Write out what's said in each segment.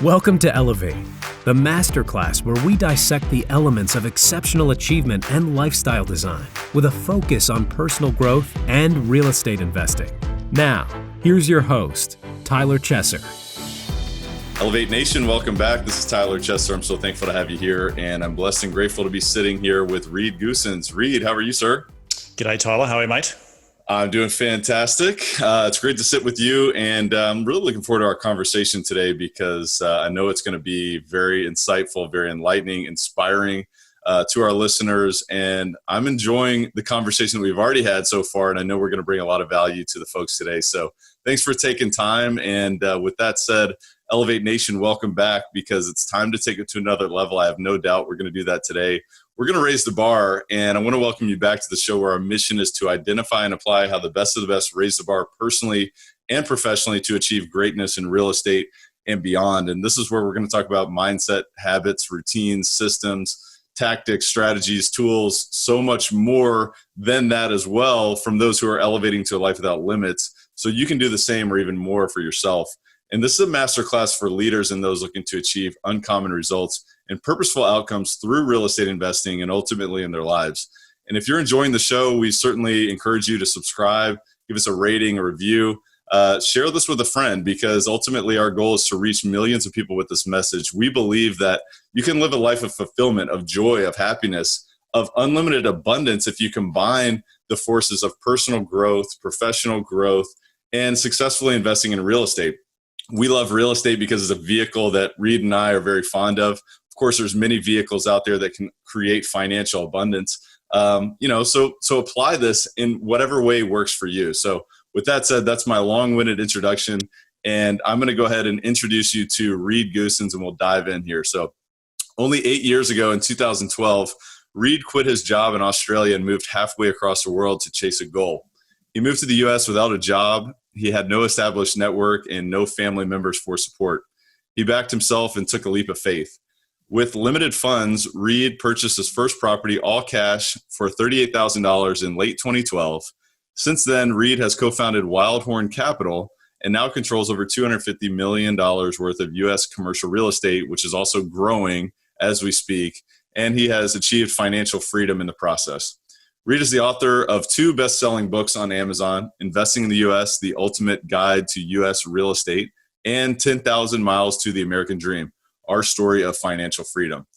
Welcome to Elevate, the masterclass where we dissect the elements of exceptional achievement and lifestyle design with a focus on personal growth and real estate investing. Now, here's your host, Tyler Chesser. Elevate Nation, welcome back. This is Tyler Chesser. I'm so thankful to have you here, and I'm blessed and grateful to be sitting here with Reed Goossens. Reed, how are you, sir? G'day, Tyler. How are you, mate? I'm doing fantastic. It's great to sit with you, and I'm really looking forward to our conversation today because I know it's going to be very insightful, very enlightening, inspiring to our listeners, and I'm enjoying the conversation that we've already had so far, and I know we're going to bring a lot of value to the folks today. So thanks for taking time, and with that said, Elevate Nation, welcome back because it's time to take it to another level. I have no doubt we're going to do that today. We're going to raise the bar, and I want to welcome you back to the show where our mission is to identify and apply how the best of the best raise the bar personally and professionally to achieve greatness in real estate and beyond. And this is where we're going to talk about mindset, habits, routines, systems, tactics, strategies, tools, so much more than that as well from those who are elevating to a life without limits. So you can do the same or even more for yourself. And this is a masterclass for leaders and those looking to achieve uncommon results and purposeful outcomes through real estate investing and ultimately in their lives. And if you're enjoying the show, we certainly encourage you to subscribe, give us a rating, a review, share this with a friend because ultimately our goal is to reach millions of people with this message. We believe that you can live a life of fulfillment, of joy, of happiness, of unlimited abundance if you combine the forces of personal growth, professional growth, and successfully investing in real estate. We love real estate because it's a vehicle that Reed and I are very fond of. Of course, there's many vehicles out there that can create financial abundance. So apply this in whatever way works for you. So with that said, that's my long-winded introduction. And I'm going to go ahead and introduce you to Reed Goossens, and we'll dive in here. So only 8 years ago in 2012, Reed quit his job in Australia and moved halfway across the world to chase a goal. He moved to the U.S. without a job. He had no established network and no family members for support. He backed himself and took a leap of faith. With limited funds, Reed purchased his first property all cash for $38,000 in late 2012. Since then, Reed has co-founded Wildhorn Capital and now controls over $250 million worth of U.S. commercial real estate, which is also growing as we speak, and he has achieved financial freedom in the process. Reed is the author of 2 best-selling books on Amazon, Investing in the U.S., The Ultimate Guide to U.S. Real Estate, and 10,000 Miles to the American Dream, Our Story of Financial Freedom.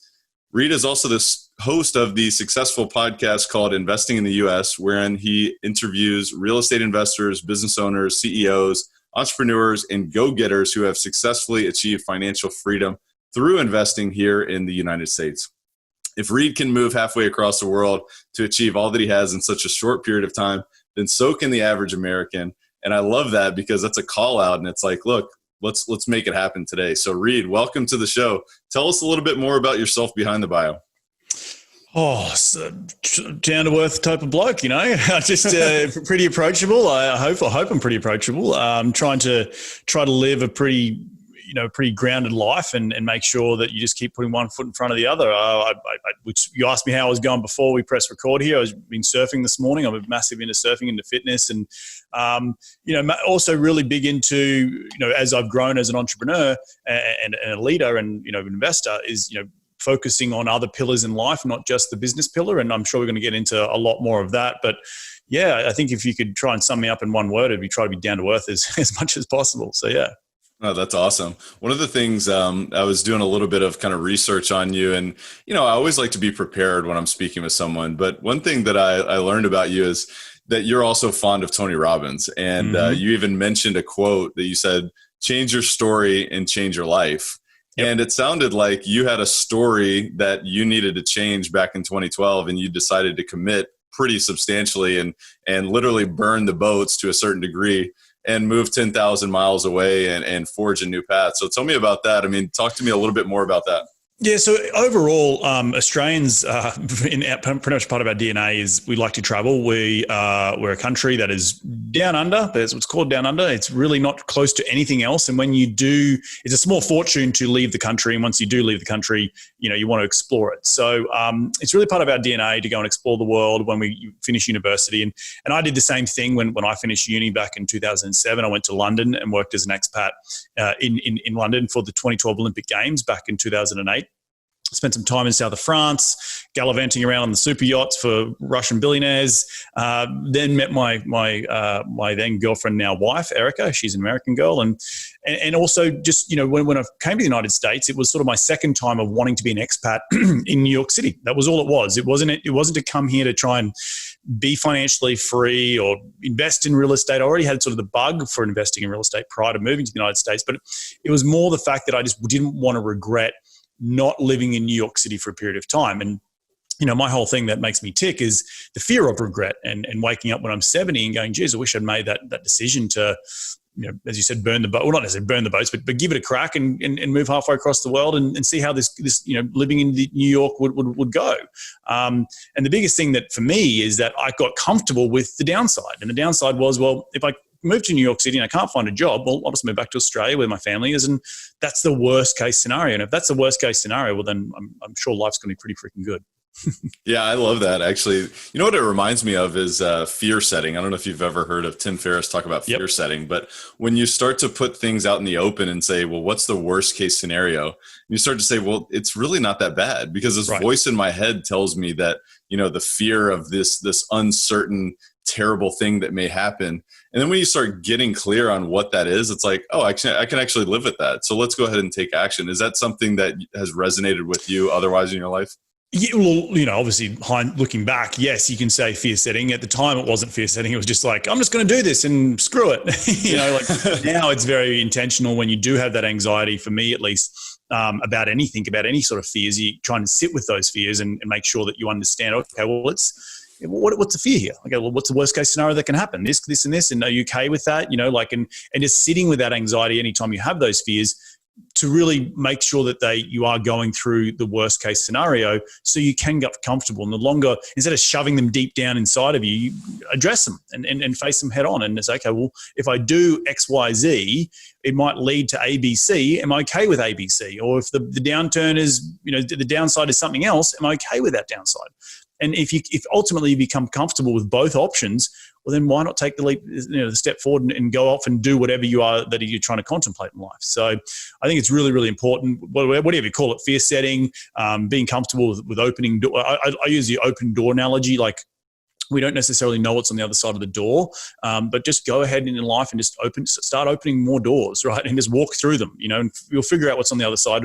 Reed is also the host of the successful podcast called Investing in the U.S., wherein he interviews real estate investors, business owners, CEOs, entrepreneurs, and go-getters who have successfully achieved financial freedom through investing here in the United States. If Reed can move halfway across the world to achieve all that he has in such a short period of time, then so can the average American. And I love that because that's a call out, and it's like, look, let's make it happen today. So Reed, welcome to the show. Tell us a little bit more about yourself behind the bio. Down to earth type of bloke, just pretty approachable. I hope I'm pretty approachable. I'm trying to live a pretty grounded life and make sure that you just keep putting one foot in front of the other. Which you asked me how I was going before we pressed record here. I was been surfing this morning. I'm massive into surfing, into fitness, and also really big into as I've grown as an entrepreneur and a leader and an investor is focusing on other pillars in life, not just the business pillar. And I'm sure we're going to get into a lot more of that. But yeah, I think if you could try and sum me up in one word, it'd be try to be down to earth as much as possible. So yeah. Oh, that's awesome. One of the things I was doing a little bit of kind of research on you, and I always like to be prepared when I'm speaking with someone. But one thing that I learned about you is that you're also fond of Tony Robbins, and you even mentioned a quote that you said, "Change your story and change your life." Yep. And it sounded like you had a story that you needed to change back in 2012, and you decided to commit pretty substantially and literally burn the boats to a certain degree and move 10,000 miles away and forge a new path. So tell me about that. I mean, talk to me a little bit more about that. Yeah, so overall, Australians, pretty much part of our DNA is we like to travel. We're a country that is down under. That's what's called down under. It's really not close to anything else. And when you do, it's a small fortune to leave the country. And once you do leave the country, you want to explore it. So it's really part of our DNA to go and explore the world when we finish university. And I did the same thing when I finished uni back in 2007. I went to London and worked as an expat in London for the 2012 Olympic Games back in 2008. Spent some time in south of France, gallivanting around on the super yachts for Russian billionaires. Then met my then girlfriend, now wife, Erica. She's an American girl, and also just when I came to the United States, it was sort of my second time of wanting to be an expat in New York City. That was all it was. It wasn't to come here to try and be financially free or invest in real estate. I already had sort of the bug for investing in real estate prior to moving to the United States, but it was more the fact that I just didn't want to regret not living in New York City for a period of time. And, my whole thing that makes me tick is the fear of regret and waking up when I'm 70 and going, geez, I wish I'd made that decision to, as you said, burn the boat. Well, not necessarily burn the boats, but give it a crack and move halfway across the world and see how this living in New York would go. And the biggest thing that for me is that I got comfortable with the downside. And the downside was, well, if I move to New York City and I can't find a job, well, I'll just move back to Australia where my family is. And that's the worst case scenario. And if that's the worst case scenario, well, then I'm sure life's going to be pretty freaking good. Yeah, I love that. Actually, what it reminds me of is fear setting. I don't know if you've ever heard of Tim Ferriss talk about fear setting, but when you start to put things out in the open and say, well, what's the worst case scenario? You start to say, well, it's really not that bad, because this voice in my head tells me that, the fear of this uncertain, terrible thing that may happen. And then when you start getting clear on what that is, it's like, oh, I can actually live with that. So let's go ahead and take action. Is that something that has resonated with you otherwise in your life? Yeah, well, obviously looking back, yes, you can say fear setting. At the time, it wasn't fear setting. It was just like, I'm just going to do this and screw it. Now it's very intentional when you do have that anxiety, for me at least, about anything, about any sort of fears. You try and sit with those fears and make sure that you understand, okay, well, what's the fear here? Okay, well, what's the worst case scenario that can happen? This, and this, and are you okay with that? And just sitting with that anxiety anytime you have those fears, to really make sure that you are going through the worst case scenario so you can get comfortable. And the longer, instead of shoving them deep down inside of you, address them and face them head on. And it's okay, well, if I do X, Y, Z, it might lead to A, B, C. Am I okay with A, B, C? Or if the downturn is, the downside is something else, am I okay with that downside? And if ultimately you become comfortable with both options, well, then why not take the leap, the step forward and go off and do whatever you're trying to contemplate in life. So I think it's really, really important, whatever you call it, fear setting, being comfortable with opening door. I use the open door analogy, like, we don't necessarily know what's on the other side of the door, but just go ahead in life and just start opening more doors, right? And just walk through them, and you'll figure out what's on the other side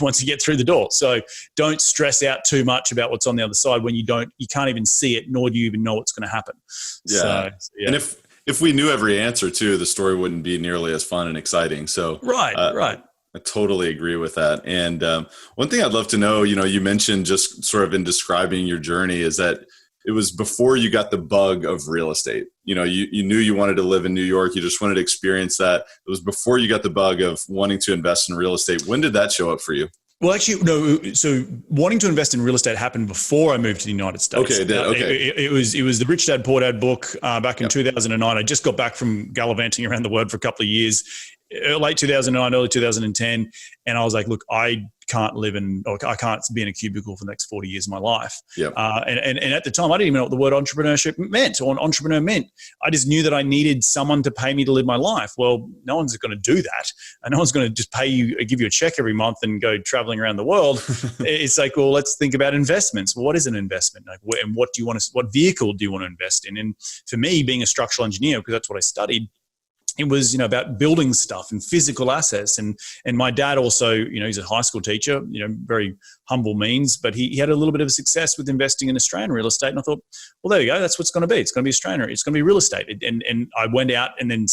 once you get through the door. So don't stress out too much about what's on the other side when you can't even see it, nor do you even know what's going to happen. Yeah. So, yeah. And if we knew every answer too, the story wouldn't be nearly as fun and exciting. So right. I totally agree with that. And one thing I'd love to know, you mentioned just sort of in describing your journey, is that it was before you got the bug of real estate. You knew you wanted to live in New York. You just wanted to experience that. It was before you got the bug of wanting to invest in real estate. When did that show up for you? Well, actually, no. So wanting to invest in real estate happened before I moved to the United States. Okay, it was the Rich Dad Poor Dad book back in 2009. I just got back from gallivanting around the world for a couple of years, late 2009, early 2010. And I was like, look, I can't be in a cubicle for the next 40 years of my life. Yep. And at the time, I didn't even know what the word entrepreneurship meant or an entrepreneur meant. I just knew that I needed someone to pay me to live my life. Well, no one's going to do that. And no one's going to just give you a check every month and go traveling around the world. It's like, well, let's think about investments. Well, what is an investment? And what vehicle do you want to invest in? And for me, being a structural engineer, because that's what I studied, it was, about building stuff and physical assets. And my dad also, he's a high school teacher, very humble means, but he had a little bit of success with investing in Australian real estate. And I thought, well, there you go. That's what's going to be. It's going to be Australian. It's going to be real estate. And I went out and then,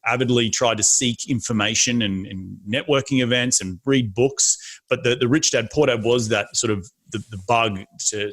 avidly tried to seek information and networking events and read books. But the Rich Dad Poor Dad was that sort of the bug to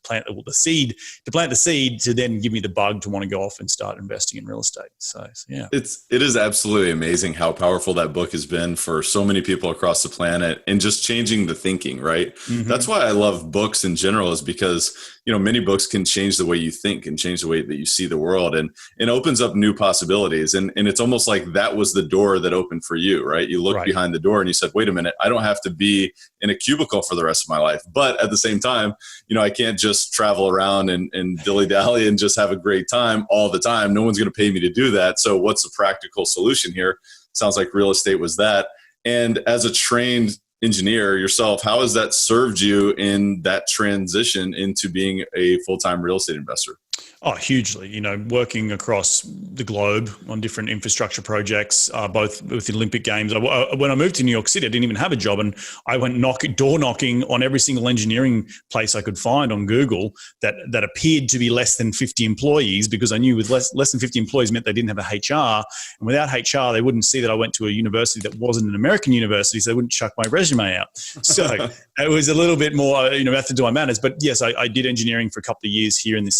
plant the seed, to then give me the bug to want to go off and start investing in real estate. So yeah. It is absolutely amazing how powerful that book has been for so many people across the planet and just changing the thinking, right? Mm-hmm. That's why I love books in general, is because, many books can change the way you think and change the way that you see the world, and it opens up new possibilities. And it's almost like that was the door that opened for you, right? You looked behind the door and you said, wait a minute, I don't have to be in a cubicle for the rest of my life. But at the same time, I can't just travel around and dilly-dally and just have a great time all the time. No one's going to pay me to do that. So what's the practical solution here? Sounds like real estate was that. And as a trained engineer yourself, how has that served you in that transition into being a full-time real estate investor? Oh, hugely. Working across the globe on different infrastructure projects, both with the Olympic Games. When I moved to New York City, I didn't even have a job, and I went door knocking on every single engineering place I could find on Google that appeared to be less than 50 employees, because I knew with less than 50 employees meant they didn't have a HR, and without HR, they wouldn't see that I went to a university that wasn't an American university, so they wouldn't chuck my resume out. So it was a little bit more, method to my madness. But yes, I did engineering for a couple of years here in the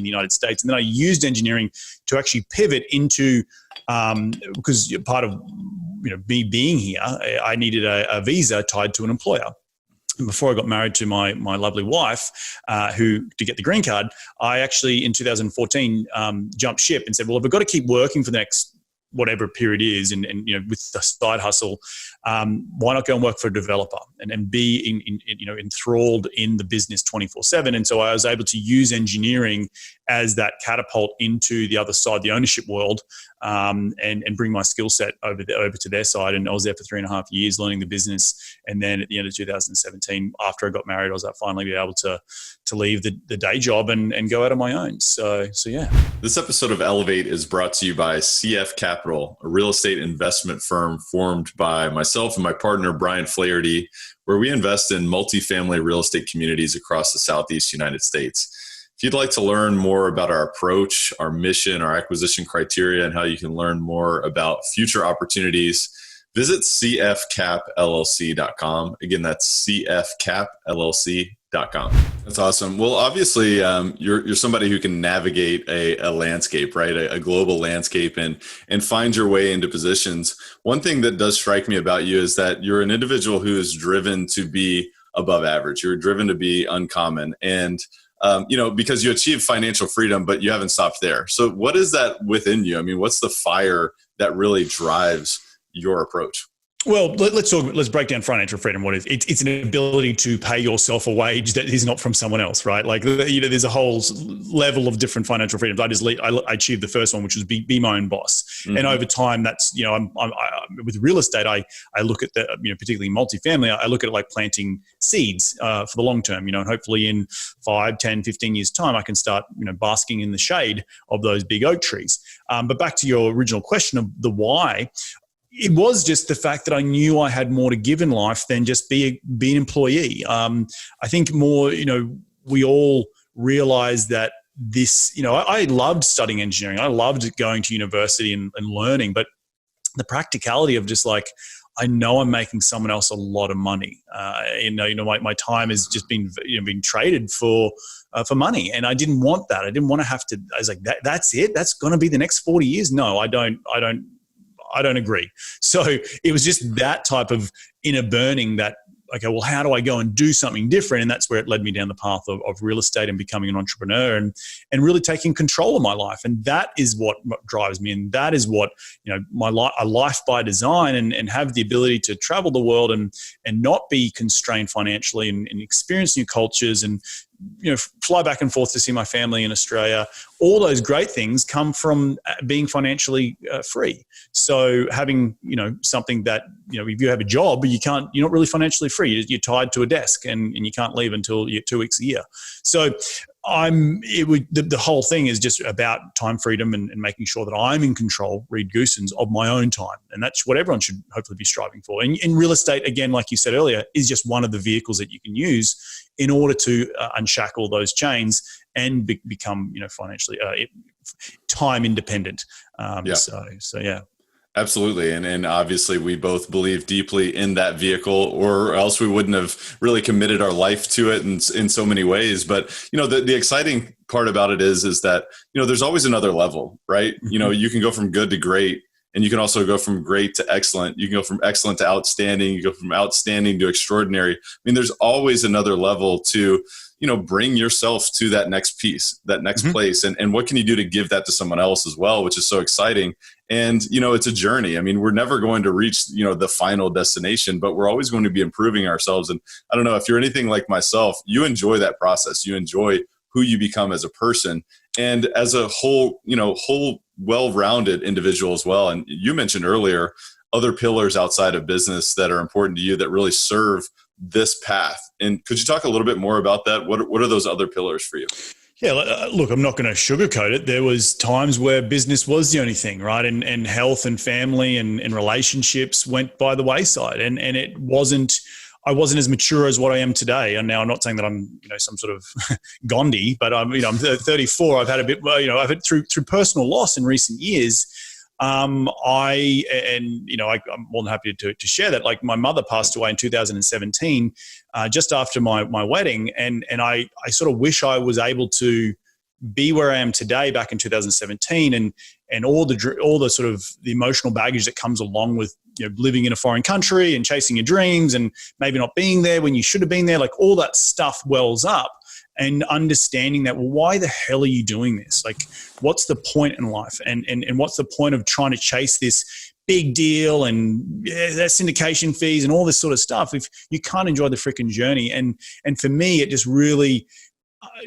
United States. And then I used engineering to actually pivot into, because part of me being here, I needed a visa tied to an employer. And before I got married to my lovely wife, to get the green card, I actually in 2014 jumped ship and said, well, if I've got to keep working for the next whatever period is, and with the side hustle, why not go and work for a developer and be enthralled in the business 24/7? And so I was able to use engineering as that catapult into the other side, the ownership world, and bring my skill set over to their side. And I was there for 3.5 years learning the business. And then at the end of 2017, after I got married, I was finally be able to leave the day job and go out on my own. So yeah. This episode of Elevate is brought to you by CF Capital, a real estate investment firm formed by myself and my partner, Brian Flaherty, where we invest in multifamily real estate communities across the Southeast United States. If you'd like to learn more about our approach, our mission, our acquisition criteria, and how you can learn more about future opportunities, visit cfcapllc.com. Again, that's cfcapllc.com. That's awesome. Well, obviously, you're somebody who can navigate a landscape, right? A global landscape, and find your way into positions. One thing that does strike me about you is that you're an individual who is driven to be above average. You're driven to be uncommon, and because you achieve financial freedom, but you haven't stopped there. So what is that within you? I mean, what's the fire that really drives your approach? Well, let's break down financial freedom. What is it? It's an ability to pay yourself a wage that is not from someone else, right? Like, there's a whole level of different financial freedoms. I achieved the first one, which was be my own boss. Mm-hmm. And over time, that's, I'm with real estate, I look at the, particularly multifamily, I look at it like planting seeds for the long term, and hopefully in 5, 10, 15 years time, I can start, basking in the shade of those big oak trees. But back to your original question of the why, it was just the fact that I knew I had more to give in life than just be an employee. I think more, we all realize that this, I loved studying engineering. I loved going to university and learning, but the practicality of just like, I know I'm making someone else a lot of money. My time has just been traded for money, and I didn't want that. I didn't want to have to. I was like, that's it. That's going to be the next 40 years. No, I don't agree. So it was just that type of inner burning that, okay, well, how do I go and do something different? And that's where it led me down the path of real estate and becoming an entrepreneur and really taking control of my life. And that is what drives me. And that is what, a life by design, and have the ability to travel the world and not be constrained financially and experience new cultures and, fly back and forth to see my family in Australia. All those great things come from being financially free. So having, something that, if you have a job, you're not really financially free. You're tied to a desk and you can't leave until you're 2 weeks a year. So the whole thing is just about time freedom and making sure that I'm in control, read Goossens, of my own time. And that's what everyone should hopefully be striving for. And in real estate, again, like you said earlier, is just one of the vehicles that you can use in order to unshackle those chains and become, financially time independent. Yeah. So yeah. Absolutely. And obviously we both believe deeply in that vehicle, or else we wouldn't have really committed our life to it in so many ways. But, the exciting part about it is that, there's always another level, right? You can go from good to great, and you can also go from great to excellent. You can go from excellent to outstanding. You go from outstanding to extraordinary. I mean, there's always another level to, bring yourself to that next piece, that next place. And what can you do to give that to someone else as well, which is so exciting. And, it's a journey. I mean, we're never going to reach, the final destination, but we're always going to be improving ourselves. And I don't know if you're anything like myself, you enjoy that process. You enjoy who you become as a person and as a whole well-rounded individual as well. And you mentioned earlier other pillars outside of business that are important to you that really serve this path. And could you talk a little bit more about that? What are those other pillars for you? Yeah, look, I'm not going to sugarcoat it. There was times where business was the only thing, right? And health and family and relationships went by the wayside. And I wasn't as mature as what I am today. And now I'm not saying that I'm, some sort of Gandhi, but I'm 34. I've had a bit, I've had through personal loss in recent years. I'm more than happy to share that. Like my mother passed away in 2017, just after my wedding. And I sort of wish I was able to be where I am today back in 2017 and all the sort of the emotional baggage that comes along with, living in a foreign country and chasing your dreams and maybe not being there when you should have been there, like all that stuff wells up. And understanding that, well, why the hell are you doing this? Like, what's the point in life? And what's the point of trying to chase this big deal and that syndication fees and all this sort of stuff if you can't enjoy the freaking journey? And for me, it just really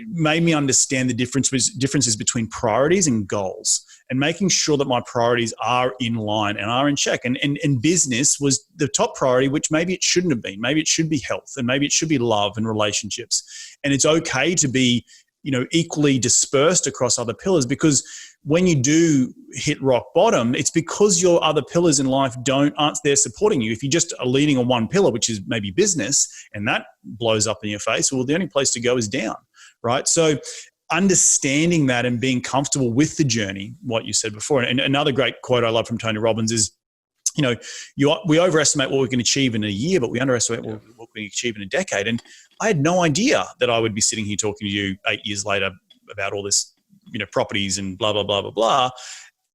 made me understand the differences between priorities and goals, and making sure that my priorities are in line and are in check. And business was the top priority, which maybe it shouldn't have been. Maybe it should be health, and maybe it should be love and relationships. And it's okay to be, equally dispersed across other pillars, because when you do hit rock bottom, it's because your other pillars in life aren't there supporting you. If you just are leaning on one pillar, which is maybe business, and that blows up in your face, well, the only place to go is down, right? So understanding that and being comfortable with the journey, what you said before. And another great quote I love from Tony Robbins is, we overestimate what we can achieve in a year, but we underestimate what we can achieve in a decade. And I had no idea that I would be sitting here talking to you 8 years later about all this, properties and blah, blah, blah, blah, blah.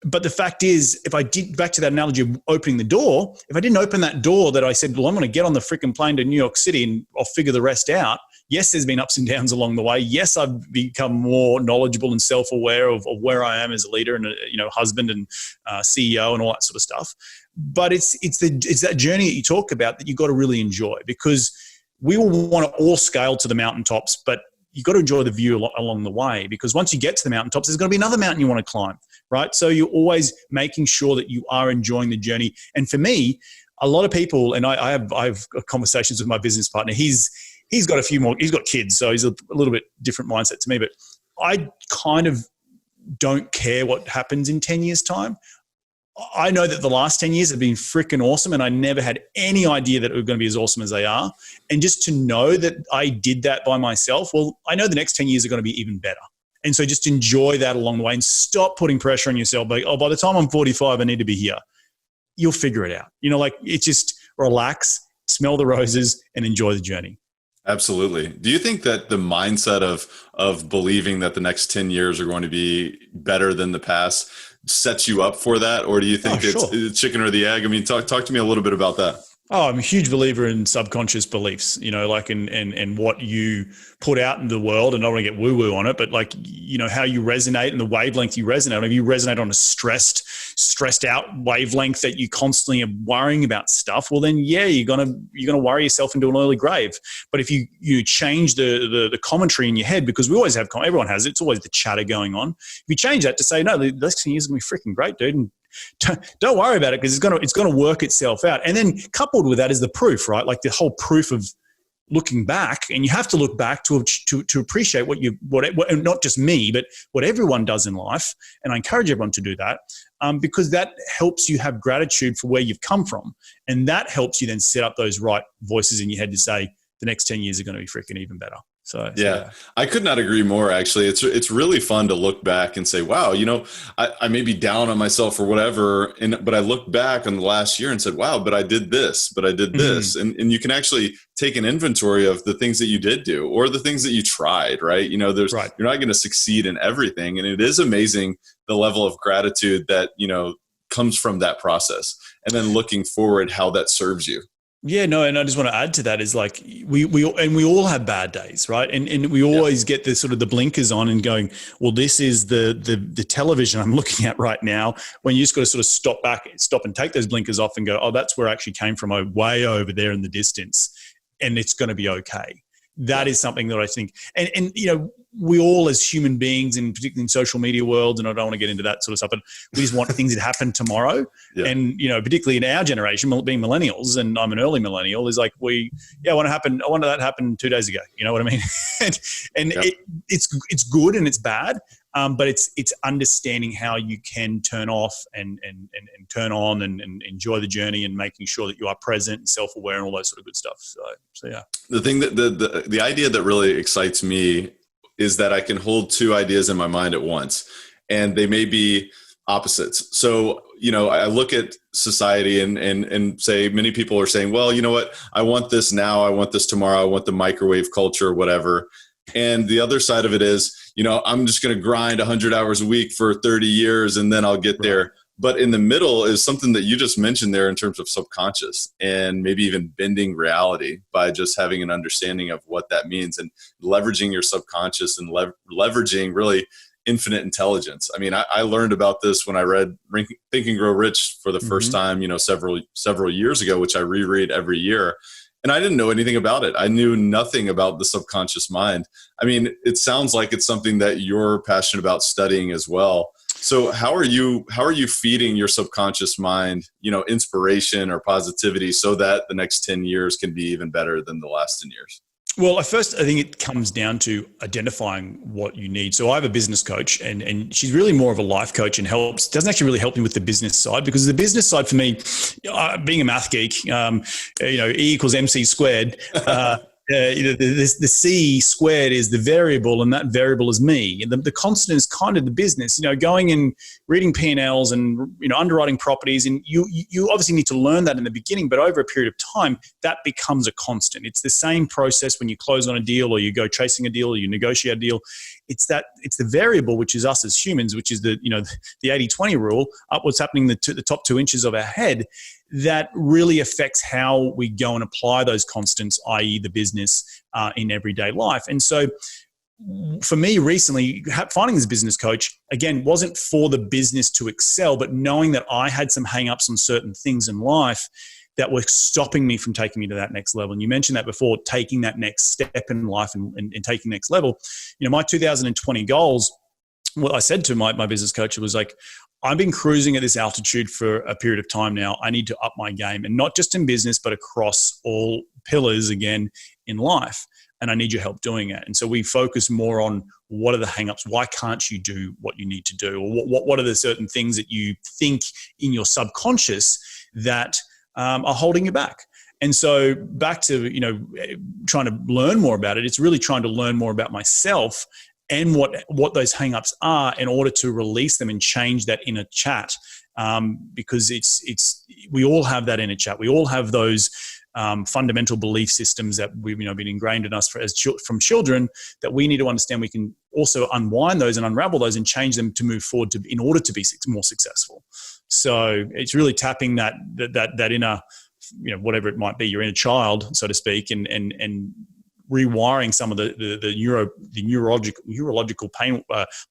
But the fact is, if I did, back to that analogy of opening the door, if I didn't open that door that I said, well, I'm going to get on the freaking plane to New York City and I'll figure the rest out. Yes, there's been ups and downs along the way. Yes, I've become more knowledgeable and self-aware of where I am as a leader and husband and CEO and all that sort of stuff. But it's that journey that you talk about that you've got to really enjoy, because we will want to all scale to the mountaintops, but you've got to enjoy the view along the way, because once you get to the mountaintops, there's going to be another mountain you want to climb, right? So you're always making sure that you are enjoying the journey. And for me, a lot of people, and I have conversations with my business partner. He's got he's got kids, so he's a little bit different mindset to me, but I kind of don't care what happens in 10 years' time. I know that the last 10 years have been freaking awesome, and I never had any idea that it was going to be as awesome as they are. And just to know that I did that by myself, well, I know the next 10 years are going to be even better. And so just enjoy that along the way and stop putting pressure on yourself. Like, by the time I'm 45, I need to be here. You'll figure it out. It's just relax, smell the roses, and enjoy the journey. Absolutely. Do you think that the mindset of believing that the next 10 years are going to be better than the past sets you up for that? Or do you think it's the chicken or the egg? I mean, talk to me a little bit about that. Oh, I'm a huge believer in subconscious beliefs, and what you put out in the world. And I don't want to get woo-woo on it, but how you resonate and the wavelength you resonate. If you resonate on a stressed out wavelength that you constantly are worrying about stuff, well then, yeah, you're gonna worry yourself into an early grave. But if you change the commentary in your head, because we always have, everyone has it, it's always the chatter going on. If you change that to say, no, the next 10 years is gonna be freaking great, dude. And don't worry about it, because it's going to work itself out. And then coupled with that is the proof, right? Like the whole proof of looking back, and you have to look back to appreciate what not just me, but what everyone does in life. And I encourage everyone to do that, because that helps you have gratitude for where you've come from, and that helps you then set up those right voices in your head to say the next 10 years are going to be freaking even better. Yeah, I could not agree more. Actually, it's really fun to look back and say, "Wow, I may be down on myself or whatever," but I looked back on the last year and said, "Wow, but I did this, but I did this," and you can actually take an inventory of the things that you did do or the things that you tried. Right? You're not going to succeed in everything, and it is amazing the level of gratitude that comes from that process, and then looking forward how that serves you. Yeah, no, and I just want to add to that is like we all have bad days, right? And we always get the sort of the blinkers on and going, well, this is the television I'm looking at right now. When you just got to sort of stop and take those blinkers off and go, oh, that's where I actually came from, way over there in the distance, and it's going to be okay. That is something that I think, and we all as human beings, and particularly in social media worlds, and I don't want to get into that sort of stuff, but we just want things that happen tomorrow. Yeah. And, particularly in our generation, being millennials, and I'm an early millennial, is like I want that happened 2 days ago. You know what I mean? and it's good and it's bad. But it's understanding how you can turn off and turn on and enjoy the journey, and making sure that you are present and self-aware and all that sort of good stuff. So yeah. The thing that the idea that really excites me is that I can hold two ideas in my mind at once, and they may be opposites. So, I look at society and say, many people are saying, well, you know what? I want this now. I want this tomorrow. I want the microwave culture, whatever. And the other side of it is, I'm just going to grind 100 hours a week for 30 years and then I'll get there. But in the middle is something that you just mentioned there in terms of subconscious, and maybe even bending reality by just having an understanding of what that means, and leveraging your subconscious and leveraging really infinite intelligence. I mean, I learned about this when I read Think and Grow Rich for the first time, several years ago, which I reread every year. And I didn't know anything about it. I knew nothing about the subconscious mind. I mean, it sounds like it's something that you're passionate about studying as well. So how are you feeding your subconscious mind, inspiration or positivity, so that the next 10 years can be even better than the last 10 years? Well, first, I think it comes down to identifying what you need. So I have a business coach, and she's really more of a life coach, and doesn't actually really help me with the business side, because the business side for me, being a math geek, E equals MC squared. The C squared is the variable, and that variable is me. And the constant is kind of the business, going and reading P&Ls and, underwriting properties. And you obviously need to learn that in the beginning, but over a period of time, that becomes a constant. It's the same process when you close on a deal, or you go chasing a deal, or you negotiate a deal. It's the variable, which is us as humans, which is the 80-20 rule, up what's happening the top 2 inches of our head, that really affects how we go and apply those constants, i.e. the business, in everyday life. And so for me recently, finding this business coach, again, wasn't for the business to excel, but knowing that I had some hang-ups on certain things in life that were stopping me from taking me to that next level. And you mentioned that before, taking that next step in life and taking next level. My 2020 goals, what I said to my business coach was like, I've been cruising at this altitude for a period of time now. I need to up my game, and not just in business, but across all pillars again in life. And I need your help doing it. And so we focus more on what are the hangups? Why can't you do what you need to do? Or what are the certain things that you think in your subconscious that are holding you back? And so back to, trying to learn more about it, it's really trying to learn more about myself and what those hangups are, in order to release them and change that inner chat. Because we all have that inner chat. We all have those fundamental belief systems that we've been ingrained in us from children, that we need to understand. We can also unwind those and unravel those and change them to move forward in order to be more successful. So it's really tapping that inner, whatever it might be, your inner child, so to speak, and rewiring some of the neurological pain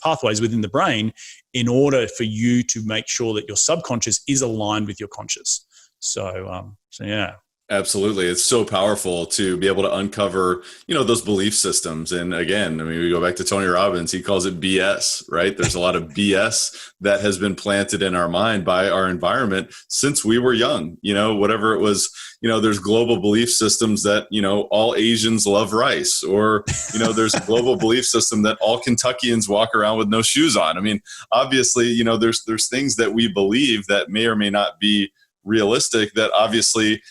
pathways within the brain, in order for you to make sure that your subconscious is aligned with your conscious. So yeah. Absolutely. It's so powerful to be able to uncover, those belief systems. And again, we go back to Tony Robbins, he calls it BS, right? There's a lot of BS that has been planted in our mind by our environment since we were young, whatever it was. There's global belief systems that, all Asians love rice, or, there's a global belief system that all Kentuckians walk around with no shoes on. Obviously, there's things that we believe that may or may not be realistic that obviously,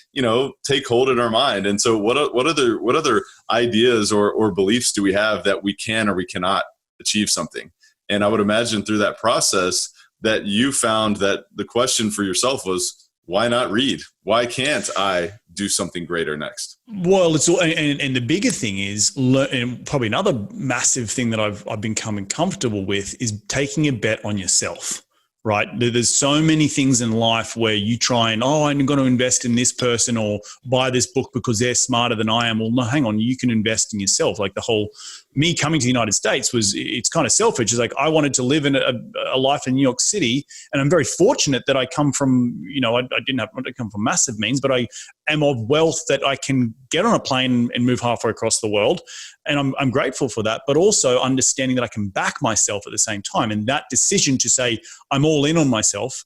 take hold in our mind. And so what other ideas or beliefs do we have that we can or we cannot achieve something? And I would imagine through that process that you found that the question for yourself was, why not read? Why can't I do something greater next? Well, it's all, and the bigger thing is, and probably another massive thing that I've become comfortable with is taking a bet on yourself. Right? There's so many things in life where you try and, I'm going to invest in this person or buy this book because they're smarter than I am. Well, no, hang on, you can invest in yourself. Like the whole, me coming to the United States it's kind of selfish. It's like I wanted to live in a life in New York City, and I'm very fortunate that I come from, I didn't come from massive means, but I am of wealth that I can get on a plane and move halfway across the world. And I'm grateful for that, but also understanding that I can back myself at the same time. And that decision to say I'm all in on myself,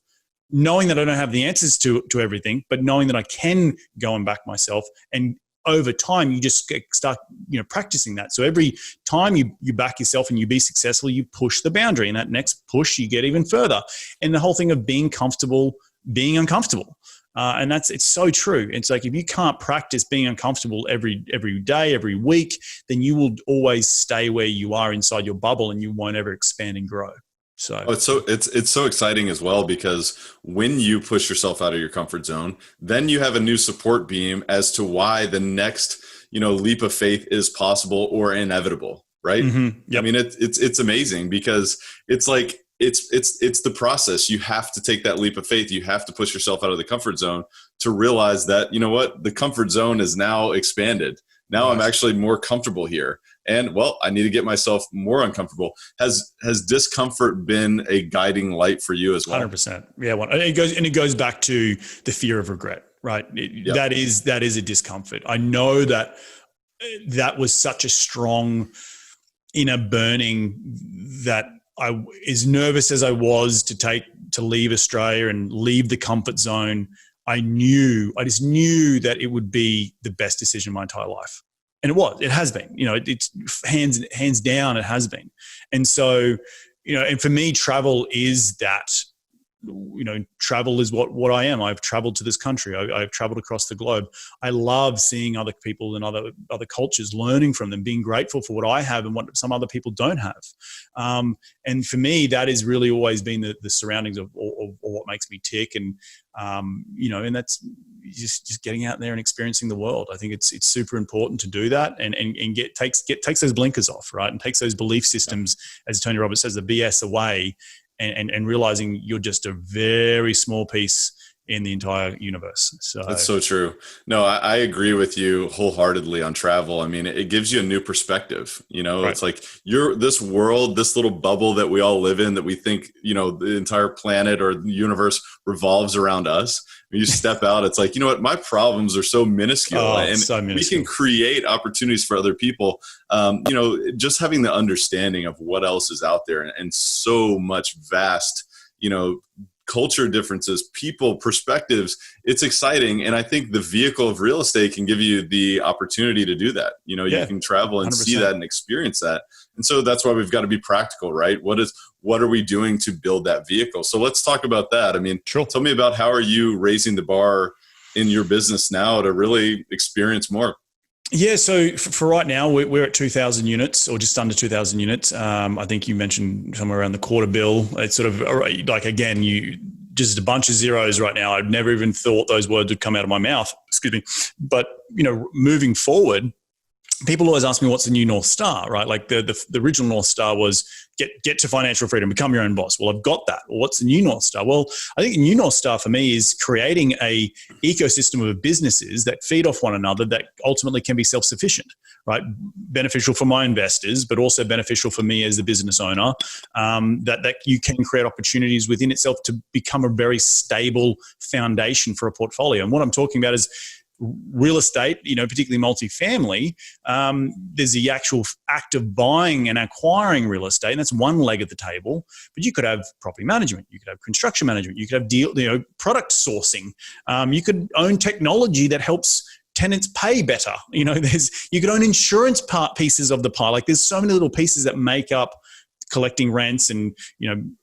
knowing that I don't have the answers to everything, but knowing that I can go and back myself. And over time, you just start, practicing that. So every time you back yourself and you be successful, you push the boundary, and that next push, you get even further. And the whole thing of being comfortable, being uncomfortable. And it's so true. It's like, if you can't practice being uncomfortable every day, every week, then you will always stay where you are inside your bubble and you won't ever expand and grow. So it's so exciting as well, because when you push yourself out of your comfort zone, then you have a new support beam as to why the next, leap of faith is possible or inevitable. Right. Mm-hmm. Yep. I mean, it's amazing, because it's like, it's the process. You have to take that leap of faith. You have to push yourself out of the comfort zone to realize that, the comfort zone is now expanded. Now I'm actually more comfortable here. And I need to get myself more uncomfortable. Has discomfort been a guiding light for you as well? 100%. Yeah. It goes back to the fear of regret, right? Yep. That is a discomfort. I know that was such a strong inner burning that I, as nervous as I was to leave Australia and leave the comfort zone, I just knew that it would be the best decision of my entire life. And it has been, it's hands down, it has been. And so, and for me, travel is that, travel is what I am. I've traveled to this country. I've traveled across the globe. I love seeing other people and other cultures, learning from them, being grateful for what I have and what some other people don't have. And for me, that has really always been the surroundings of what makes me tick. And, and that's just getting out there and experiencing the world. I think it's super important to do that and takes those blinkers off, right? And takes those belief systems, as Tony Robbins says, the BS away, and realizing you're just a very small piece in the entire universe. So that's so true. No, I agree with you wholeheartedly on travel. I mean, it gives you a new perspective. Right. It's like this world, this little bubble that we all live in, that we think, the entire planet or the universe revolves around us. When you step out, it's like, my problems are so minuscule, we can create opportunities for other people. Just having the understanding of what else is out there, and so much vast, culture differences, people, perspectives. It's exciting. And I think the vehicle of real estate can give you the opportunity to do that. You can travel and 100%. See that and experience that. And so that's why we've got to be practical, right? What are we doing to build that vehicle? So let's talk about that. I mean, sure. Tell me about, how are you raising the bar in your business now to really experience more? Yeah, so for right now, we're at 2,000 units, or just under 2,000 units. I think you mentioned somewhere around the quarter bill. It's sort of like, again, just a bunch of zeros right now. I've never even thought those words would come out of my mouth. Excuse me. But, moving forward, people always ask me, what's the new North Star, right? Like the original North Star was get to financial freedom, become your own boss. Well, I've got that. Well, what's the new North Star? Well, I think the new North Star for me is creating a ecosystem of businesses that feed off one another, that ultimately can be self-sufficient, right? Beneficial for my investors, but also beneficial for me as the business owner, that you can create opportunities within itself to become a very stable foundation for a portfolio. And what I'm talking about is real estate, particularly multifamily. There's the actual act of buying and acquiring real estate, and that's one leg of the table. But you could have property management, you could have construction management, you could have product sourcing. You could own technology that helps tenants pay better. You could own insurance pieces of the pie. Like, there's so many little pieces that make up collecting rents and,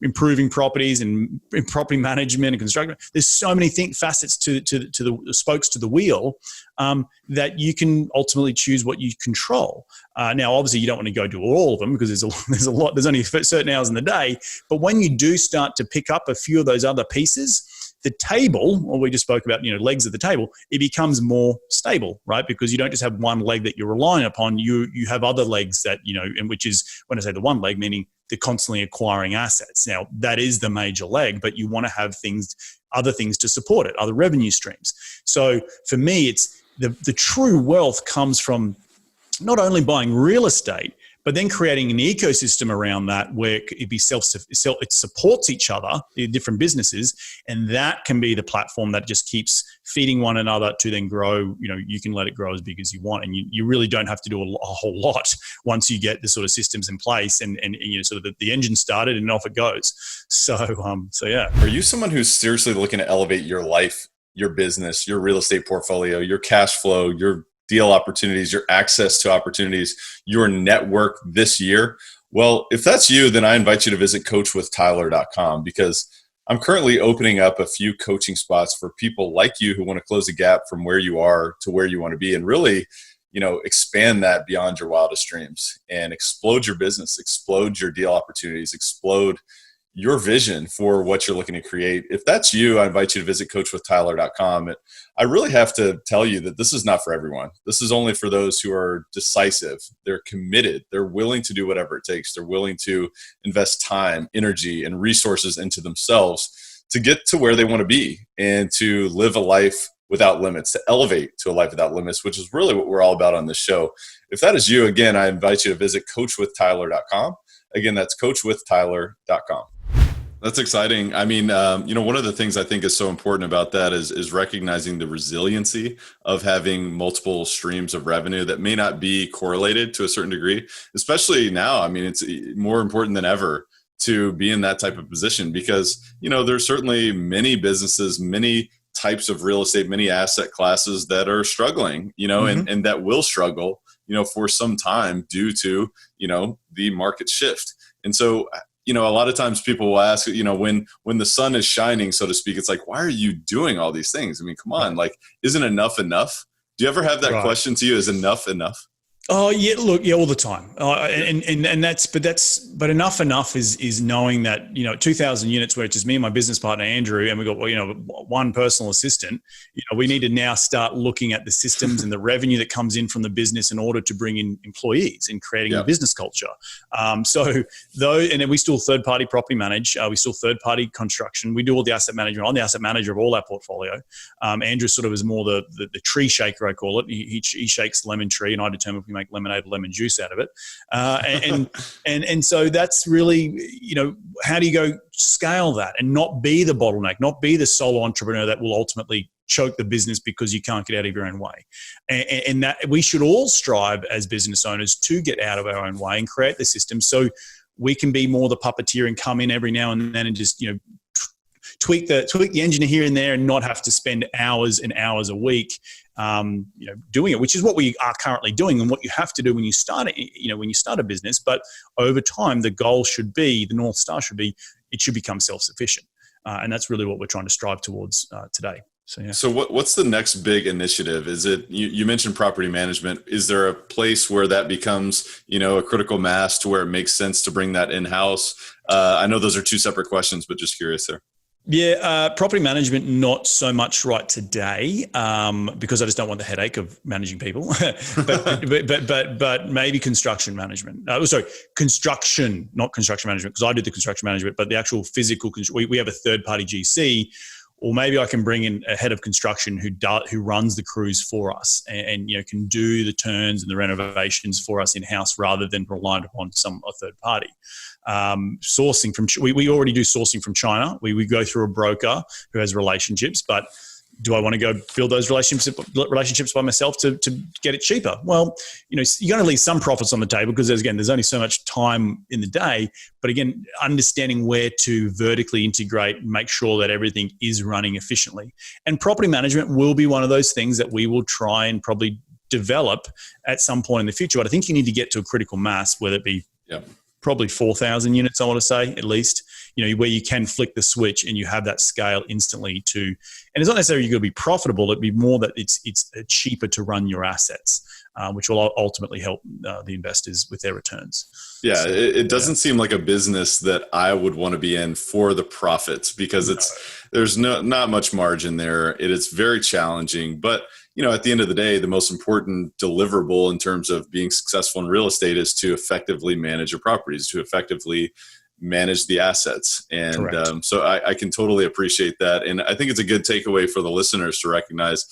improving properties and property management and construction. There's so many facets to the spokes to the wheel that you can ultimately choose what you control. Now, obviously, you don't want to go do all of them because there's a lot. There's only certain hours in the day. But when you do start to pick up a few of those other pieces, the table, or we just spoke about, legs of the table, it becomes more stable, right? Because you don't just have one leg that you're relying upon. You have other legs that, and which is, when I say the one leg, meaning they're constantly acquiring assets. Now, that is the major leg, but you want to have other things to support it, other revenue streams. So for me, it's the true wealth comes from not only buying real estate, but then creating an ecosystem around that where it supports each other, the different businesses, and that can be the platform that just keeps feeding one another to then grow. You can let it grow as big as you want, and you really don't have to do a whole lot once you get the sort of systems in place and sort of the engine started and off it goes. So yeah. Are you someone who's seriously looking to elevate your life, your business, your real estate portfolio, your cash flow, your deal opportunities, your access to opportunities, your network this year? Well, if that's you, then I invite you to visit coachwithtyler.com, because I'm currently opening up a few coaching spots for people like you who want to close the gap from where you are to where you want to be, and really, expand that beyond your wildest dreams and explode your business, explode your deal opportunities, explode your vision for what you're looking to create. If that's you, I invite you to visit coachwithtyler.com. I really have to tell you that this is not for everyone. This is only for those who are decisive. They're committed. They're willing to do whatever it takes. They're willing to invest time, energy, and resources into themselves to get to where they want to be and to live a life without limits, to elevate to a life without limits, which is really what we're all about on this show. If that is you, again, I invite you to visit coachwithtyler.com. Again, that's coachwithtyler.com. That's exciting. I mean, one of the things I think is so important about that is recognizing the resiliency of having multiple streams of revenue that may not be correlated to a certain degree, especially now. I mean, it's more important than ever to be in that type of position because, there's certainly many businesses, many types of real estate, many asset classes that are struggling, and that will struggle, for some time due to, the market shift. And so, a lot of times people will ask, when the sun is shining, so to speak, it's like, why are you doing all these things? I mean, come on, like, isn't enough enough? Do you ever have that question to you? Is enough enough? Oh yeah, look, yeah, all the time, but enough is knowing that 2,000 units where it's just me and my business partner Andrew, and we got one personal assistant. We need to now start looking at the systems and the revenue that comes in from the business in order to bring in employees and creating a business culture. And then we still third party property manage. We still third party construction. We do all the asset management. I'm the asset manager of all our portfolio. Andrew sort of is more the tree shaker, I call it. He shakes the lemon tree, and I determine if we make lemonade or lemon juice out of it. And so that's really, how do you go scale that and not be the bottleneck, not be the solo entrepreneur that will ultimately choke the business because you can't get out of your own way. And that we should all strive as business owners to get out of our own way and create the system so we can be more the puppeteer and come in every now and then and just, tweak the engine here and there and not have to spend hours and hours a week doing it, which is what we are currently doing and what you have to do when you start a business. But over time, the goal should be, the North Star should be, it should become self-sufficient. And that's really what we're trying to strive towards today. So, yeah. So what's the next big initiative? Is it, you mentioned property management. Is there a place where that becomes, a critical mass to where it makes sense to bring that in-house? I know those are two separate questions, but just curious there. Yeah, property management, not so much right today, because I just don't want the headache of managing people. but maybe construction management. Construction, not construction management, because I do the construction management, but the actual physical. We have a third party GC, or maybe I can bring in a head of construction who runs the crews for us and can do the turns and the renovations for us in house rather than reliant upon a third party. Sourcing from, we already do sourcing from China. We go through a broker who has relationships, but do I want to go build those relationships by myself to get it cheaper? Well, you're going to leave some profits on the table because there's only so much time in the day. But again, understanding where to vertically integrate, make sure that everything is running efficiently. And property management will be one of those things that we will try and probably develop at some point in the future. But I think you need to get to a critical mass, whether it be probably 4,000 units, I want to say, at least, where you can flick the switch and you have that scale instantly to, and it's not necessarily you're going to be profitable. It'd be more that it's cheaper to run your assets, which will ultimately help the investors with their returns. Yeah, so, it doesn't seem like a business that I would want to be in for the profits, because there's not much margin there. It is very challenging, but at the end of the day, the most important deliverable in terms of being successful in real estate is to effectively manage your properties, to effectively manage the assets. And so I can totally appreciate that. And I think it's a good takeaway for the listeners to recognize,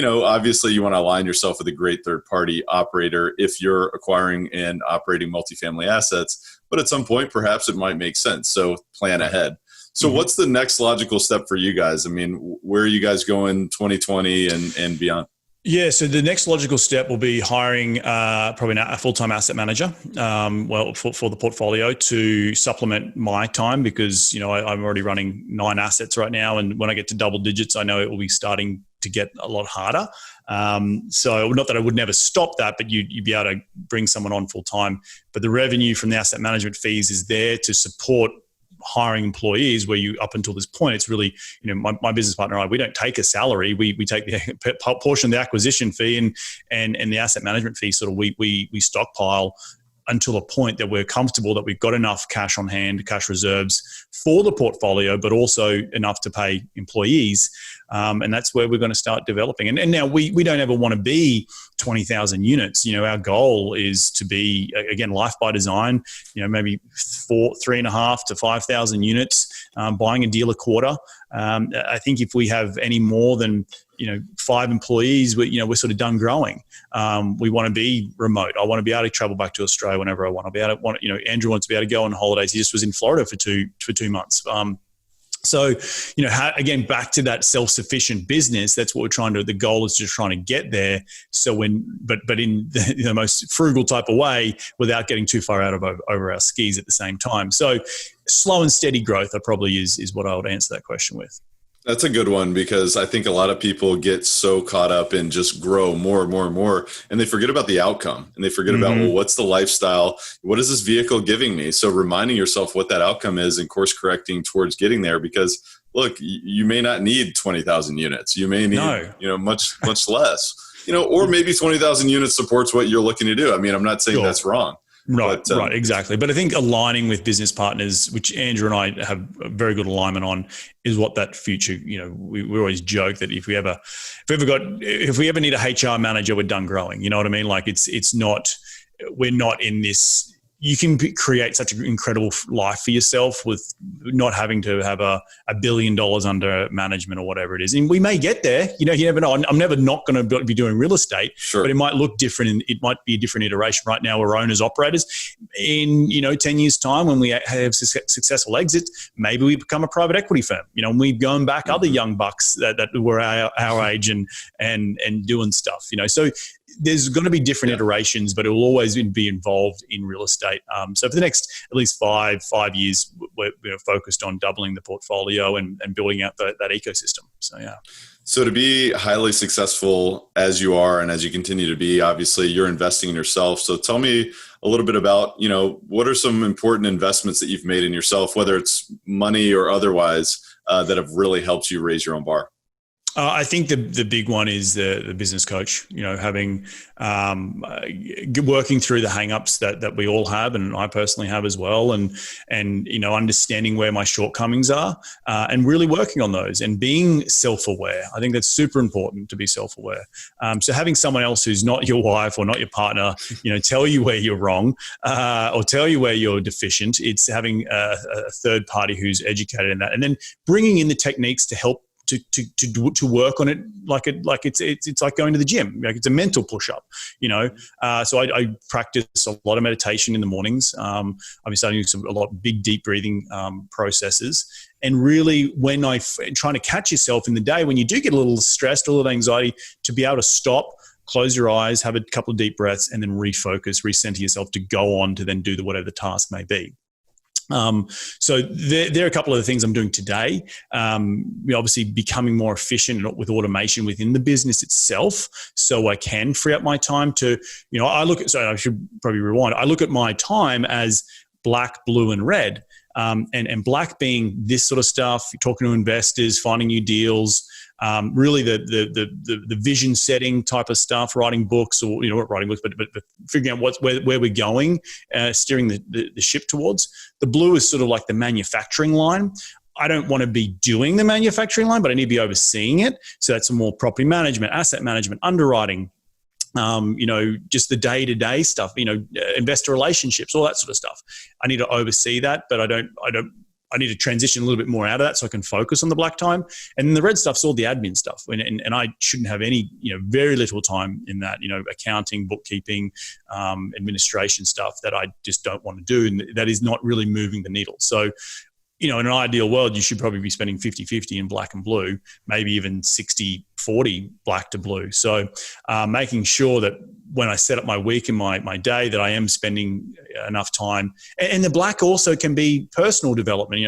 obviously you want to align yourself with a great third-party operator if you're acquiring and operating multifamily assets, but at some point, perhaps it might make sense. So plan ahead. So what's the next logical step for you guys? I mean, where are you guys going 2020 and beyond? Yeah, so the next logical step will be hiring probably a full-time asset manager, for the portfolio to supplement my time, because I'm already running 9 assets right now, and when I get to double digits, I know it will be starting to get a lot harder. So not that I would never stop that, but you'd be able to bring someone on full-time. But the revenue from the asset management fees is there to support hiring employees, where you, up until this point, it's really, my business partner and I, we don't take a salary. We take the portion of the acquisition fee and the asset management fee. Sort of we stockpile until a point that we're comfortable that we've got enough cash on hand, cash reserves for the portfolio, but also enough to pay employees. And that's where we're going to start developing. And now we don't ever want to be 20,000 units. Our goal is to be, again, life by design, maybe 3.5 to 5,000 units, buying a deal a quarter. I think if we have any more than 5 employees, we're sort of done growing. We want to be remote. I want to be able to travel back to Australia whenever I want. I'll be able to, Andrew wants to be able to go on holidays. He just was in Florida for two months. So, again, back to that self-sufficient business, that's what we're trying to, the goal is just trying to get there. So but in the most frugal type of way, without getting too far out of over our skis at the same time. So slow and steady growth probably is what I would answer that question with. That's a good one, because I think a lot of people get so caught up in just grow more and more and more, and they forget about the outcome, and they forget about, well, what's the lifestyle? What is this vehicle giving me? So reminding yourself what that outcome is and course correcting towards getting there, because look, you may not need 20,000 units. You may need, much less, or maybe 20,000 units supports what you're looking to do. I mean, I'm not saying that's wrong. Right, exactly. But I think aligning with business partners, which Andrew and I have a very good alignment on, is what that future, we always joke that if we ever need a HR manager, we're done growing. You know what I mean? Like we're not in this. You can create such an incredible life for yourself with not having to have $1 billion under management or whatever it is. And we may get there, you never know. I'm never not going to be doing real estate, but it might look different, and it might be a different iteration. Right now we're owners, operators. In, 10 years time, when we have successful exits, maybe we become a private equity firm, and we've gone back other young bucks that were our age and doing stuff, So there's going to be different iterations, but it will always be involved in real estate. So for the next at least five years, we're focused on doubling the portfolio and building out that ecosystem. So, yeah. So to be highly successful as you are and as you continue to be, obviously you're investing in yourself. So tell me a little bit about, what are some important investments that you've made in yourself, whether it's money or otherwise, that have really helped you raise your own bar? I think the big one is the business coach, having working through the hangups that we all have, and I personally have as well, and understanding where my shortcomings are, and really working on those and being self-aware. I think that's super important, to be self-aware. So having someone else who's not your wife or not your partner, tell you where you're wrong, or tell you where you're deficient. It's having a third party who's educated in that, and then bringing in the techniques to help to work on it, like it's like going to the gym, like it's a mental push-up, So I practice a lot of meditation in the mornings. I've been starting to do a lot of big deep breathing processes, and really when trying to catch yourself in the day when you do get a little stressed, a little anxiety, to be able to stop, close your eyes, have a couple of deep breaths, and then refocus, recenter yourself to go on to then do whatever the task may be. So there are a couple of the things I'm doing today. We're obviously becoming more efficient with automation within the business itself, so I can free up my time to, I should probably rewind. I look at my time as black, blue, and red. And black being this sort of stuff, talking to investors, finding new deals, really the vision setting type of stuff, writing books, or not writing books, but figuring out where we're going, steering the ship towards. The blue is sort of like the manufacturing line. I don't want to be doing the manufacturing line, but I need to be overseeing it. So that's more property management, asset management, underwriting, just the day-to-day stuff, investor relationships, all that sort of stuff. I need to oversee that, but I need to transition a little bit more out of that so I can focus on the black time. And then the red stuff's all the admin stuff. And I shouldn't have any, very little time in that, accounting, bookkeeping, administration stuff that I just don't want to do. And that is not really moving the needle. So, in an ideal world, you should probably be spending 50-50 in black and blue, maybe even 60-40 black to blue. So making sure that when I set up my week and my day, that I am spending enough time. And the black also can be personal development,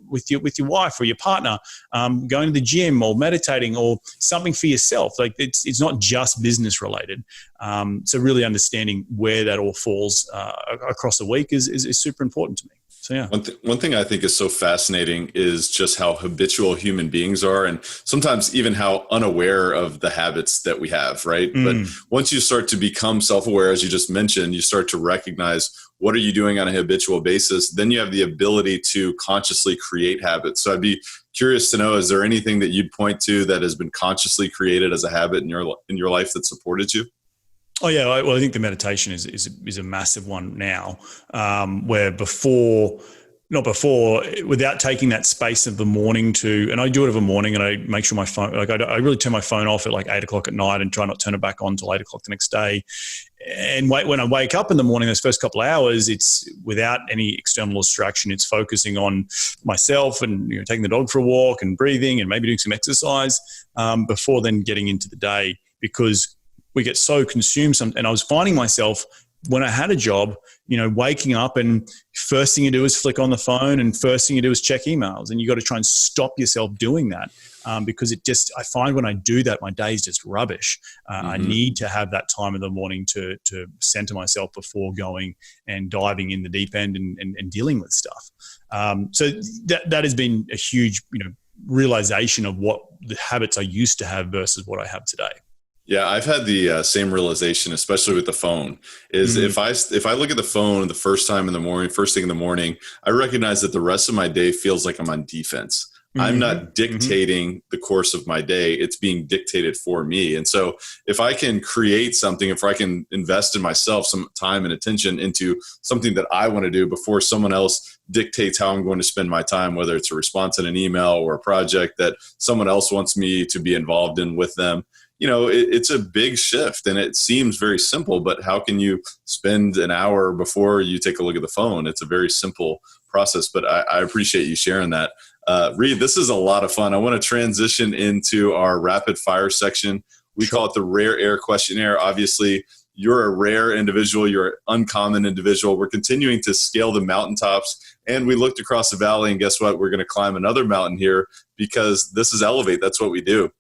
with your wife or your partner, going to the gym or meditating or something for yourself. Like it's not just business related. So really understanding where that all falls across the week is super important to me. So, yeah. One thing I think is so fascinating is just how habitual human beings are, and sometimes even how unaware of the habits that we have, right? But once you start to become self-aware, as you just mentioned, you start to recognize what are you doing on a habitual basis, then you have the ability to consciously create habits. So I'd be curious to know, is there anything that you'd point to that has been consciously created as a habit in your life that supported you? Oh yeah, well I think the meditation is a massive one now, where without taking that space of the morning and I do it every morning, and I make sure my phone, I really turn my phone off at 8 o'clock at night and try not to turn it back on till 8 o'clock the next day. And when I wake up in the morning, those first couple of hours, it's without any external distraction. It's focusing on myself and taking the dog for a walk and breathing and maybe doing some exercise before then getting into the day, because we get so consumed. And I was finding myself when I had a job, waking up and first thing you do is flick on the phone and first thing you do is check emails. And you got to try and stop yourself doing that because I find when I do that, my day is just rubbish. I need to have that time in the morning to center myself before going and diving in the deep end and dealing with stuff. So that has been a huge, realization of what the habits I used to have versus what I have today. Yeah, I've had the same realization, especially with the phone, is if I look at the phone the first thing in the morning, I recognize that the rest of my day feels like I'm on defense. I'm not dictating the course of my day. It's being dictated for me. And so if I can create something, if I can invest in myself some time and attention into something that I want to do before someone else dictates how I'm going to spend my time, whether it's a response in an email or a project that someone else wants me to be involved in with them, it's a big shift, and it seems very simple, but how can you spend an hour before you take a look at the phone? It's a very simple process, but I appreciate you sharing that. Reed, this is a lot of fun. I want to transition into our rapid fire section. We call it the Rare Air Questionnaire. Obviously, you're a rare individual. You're an uncommon individual. We're continuing to scale the mountaintops, and we looked across the valley, and guess what? We're going to climb another mountain here because this is Elevate. That's what we do.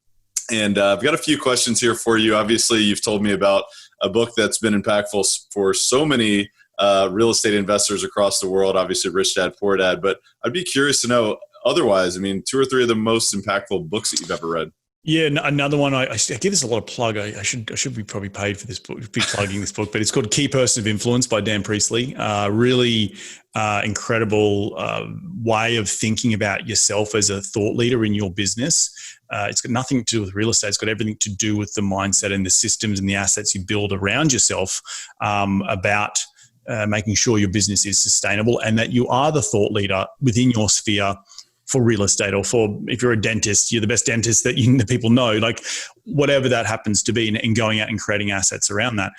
And I've got a few questions here for you. Obviously, you've told me about a book that's been impactful for so many real estate investors across the world, obviously Rich Dad, Poor Dad. But I'd be curious to know otherwise, 2 or 3 of the most impactful books that you've ever read. Yeah, another one. I give this a lot of plug. I should be probably paid for this book, be plugging this book, but it's called Key Person of Influence by Dan Priestley. Really incredible way of thinking about yourself as a thought leader in your business. It's got nothing to do with real estate. It's got everything to do with the mindset and the systems and the assets you build around yourself about making sure your business is sustainable and that you are the thought leader within your sphere for real estate, or for, if you're a dentist, you're the best dentist that the people know, like whatever that happens to be, and going out and creating assets around that.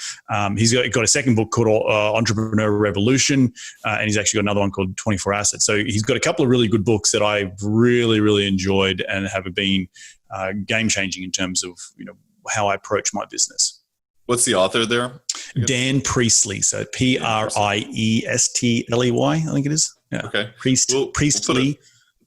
He's got a second book called Entrepreneur Revolution, and he's actually got another one called 24 Assets. So he's got a couple of really good books that I've really, really enjoyed and have been game changing in terms of how I approach my business. What's the author there? Dan Priestley. So Priestley, I think it is. Yeah. Okay. Priestley.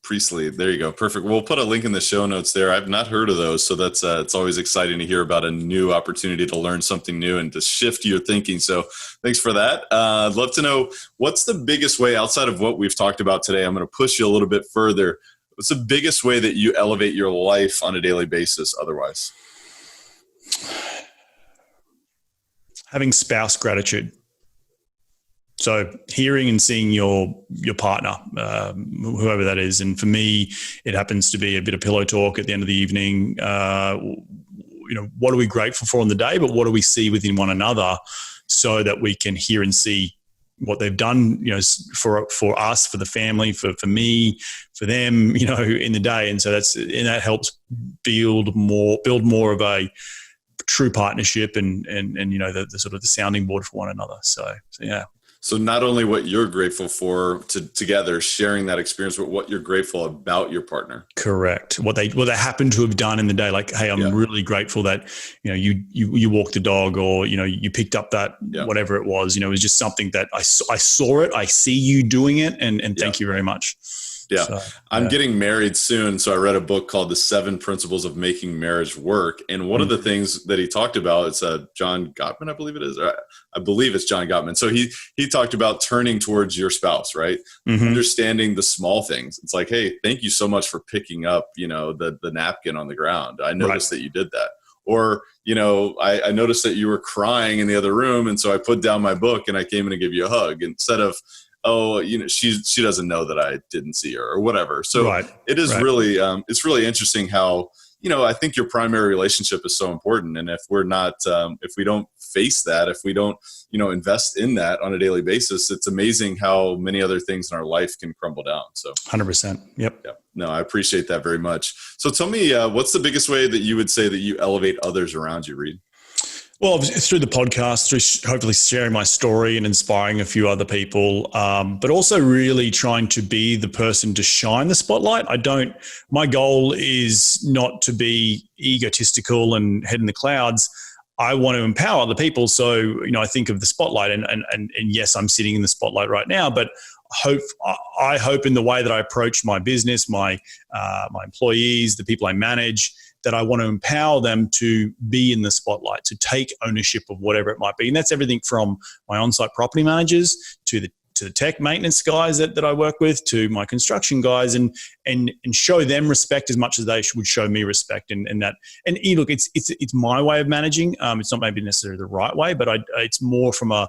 Priestley. There you go. Perfect. We'll put a link in the show notes there. I've not heard of those. So that's, it's always exciting to hear about a new opportunity to learn something new and to shift your thinking. So thanks for that. I'd love to know, what's the biggest way outside of what we've talked about today? I'm going to push you a little bit further. What's the biggest way that you elevate your life on a daily basis otherwise? Having spouse gratitude. So hearing and seeing your partner, whoever that is. And for me, it happens to be a bit of pillow talk at the end of the evening. What are we grateful for in the day, but what do we see within one another so that we can hear and see what they've done, for us, for the family, for me, for them, in the day. And so that helps build more of a true partnership and the sort of the sounding board for one another. So yeah. So not only what you're grateful for together, sharing that experience, but what you're grateful about your partner. Correct. What they happen to have done in the day. Like, hey, I'm really grateful that, you walked the dog, or, you picked up that, whatever it was, it was just something that I saw it, I see you doing it. And thank you very much. Yeah. So, I'm getting married soon. So I read a book called The 7 Principles of Making Marriage Work. And one of the things that he talked about, it's John Gottman, I believe it is. I believe it's John Gottman. So he talked about turning towards your spouse, right? Mm-hmm. Understanding the small things. It's like, hey, thank you so much for picking up, the napkin on the ground. I noticed that you did that. Or, I noticed that you were crying in the other room. And so I put down my book and I came in to give you a hug instead of, oh, she doesn't know that I didn't see her or whatever. So it is really, it's really interesting how, I think your primary relationship is so important. And if we're not, if we don't face that, if we don't, invest in that on a daily basis, it's amazing how many other things in our life can crumble down. So 100%. Yep. No, I appreciate that very much. So tell me, what's the biggest way that you would say that you elevate others around you, Reed? Well, through the podcast, through hopefully sharing my story and inspiring a few other people, but also really trying to be the person to shine the spotlight. My goal is not to be egotistical and head in the clouds. I want to empower other people. So, I think of the spotlight and yes, I'm sitting in the spotlight right now, but I hope in the way that I approach my business, my employees, the people I manage, that I want to empower them to be in the spotlight, to take ownership of whatever it might be. And that's everything from my on-site property managers to the tech maintenance guys that I work with, to my construction guys, and show them respect as much as they would show me respect. And look, it's my way of managing. It's not maybe necessarily the right way, but it's more from I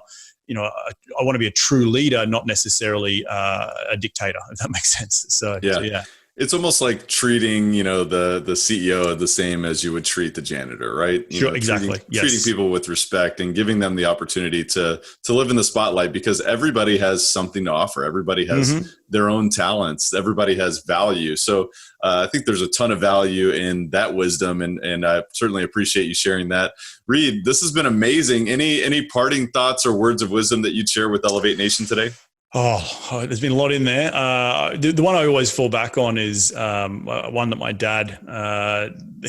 want to be a true leader, not necessarily a dictator, if that makes sense. So yeah. It's almost like treating, the CEO the same as you would treat the janitor, right? Sure, exactly. Treating people with respect and giving them the opportunity to live in the spotlight, because everybody has something to offer. Everybody has their own talents. Everybody has value. So I think there's a ton of value in that wisdom, and I certainly appreciate you sharing that. Reed, this has been amazing. Any parting thoughts or words of wisdom that you'd share with Elevate Nation today? Oh, there's been a lot in there. The one I always fall back on is one that my dad,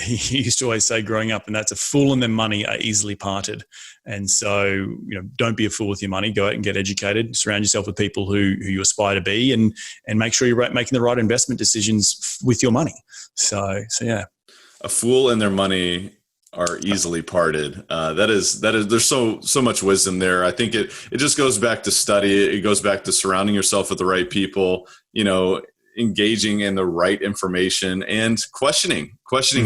he used to always say growing up, and that's: a fool and their money are easily parted. And so, don't be a fool with your money. Go out and get educated. Surround yourself with people who you aspire to be, and make sure you're making the right investment decisions with your money. So yeah. A fool and their money are easily parted. That is, there's so much wisdom there. I think it just goes back to study. It goes back to surrounding yourself with the right people, engaging in the right information and questioning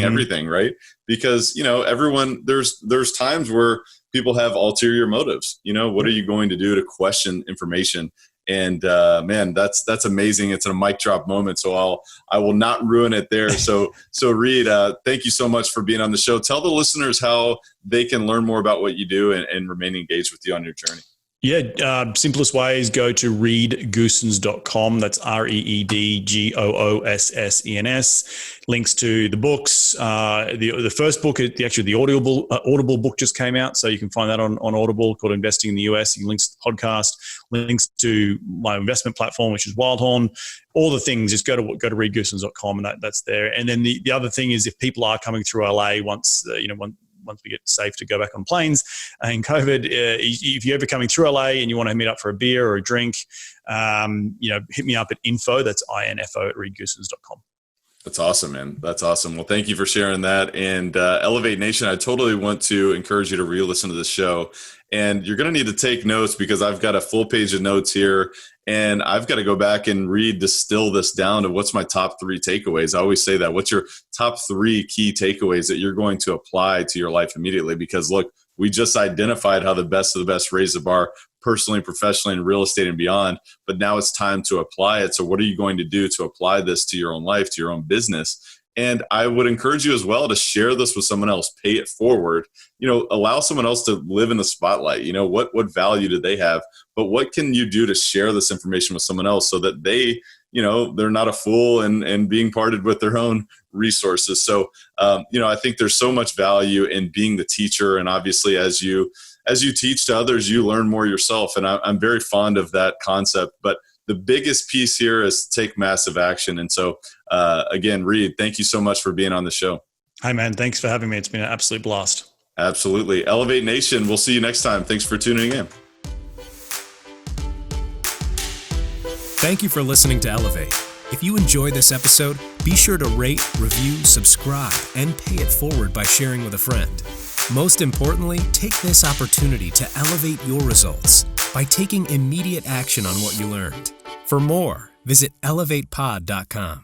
everything, right? Because, everyone, there's times where people have ulterior motives. What are you going to do to question information? And man, that's amazing. It's a mic drop moment. So I will not ruin it there. So Reed, thank you so much for being on the show. Tell the listeners how they can learn more about what you do and remain engaged with you on your journey. Yeah, simplest way is go to reedgoossens.com. That's ReedGoossens. Links to the books. The first book, the Audible book just came out, so you can find that on Audible, called Investing in the US. You can links to the podcast, links to my investment platform, which is Wildhorn. All the things, just go to reedgoossens.com, and that's there. And then the other thing is, if people are coming through LA once once we get safe to go back on planes in COVID, if you're ever coming through LA and you want to meet up for a beer or a drink, hit me up at info, that's info at readgoossens.com. That's awesome, man. That's awesome. Well, thank you for sharing that. And Elevate Nation, I totally want to encourage you to re-listen to the show. And you're going to need to take notes because I've got a full page of notes here. And I've got to go back and distill this down to what's my top 3 takeaways. I always say that. What's your top 3 key takeaways that you're going to apply to your life immediately? Because look, we just identified how the best of the best raise the bar personally, professionally, in real estate and beyond. But now it's time to apply it. So what are you going to do to apply this to your own life, to your own business? And I would encourage you as well to share this with someone else, pay it forward, allow someone else to live in the spotlight. What value do they have? But what can you do to share this information with someone else so that they, they're not a fool and being parted with their own resources. So, I think there's so much value in being the teacher. And obviously as you teach to others, you learn more yourself. And I'm very fond of that concept, but the biggest piece here is take massive action. And so, again, Reed, thank you so much for being on the show. Hi, man. Thanks for having me. It's been an absolute blast. Absolutely. Elevate Nation, we'll see you next time. Thanks for tuning in. Thank you for listening to Elevate. If you enjoyed this episode, be sure to rate, review, subscribe, and pay it forward by sharing with a friend. Most importantly, take this opportunity to elevate your results by taking immediate action on what you learned. For more, visit elevatepod.com.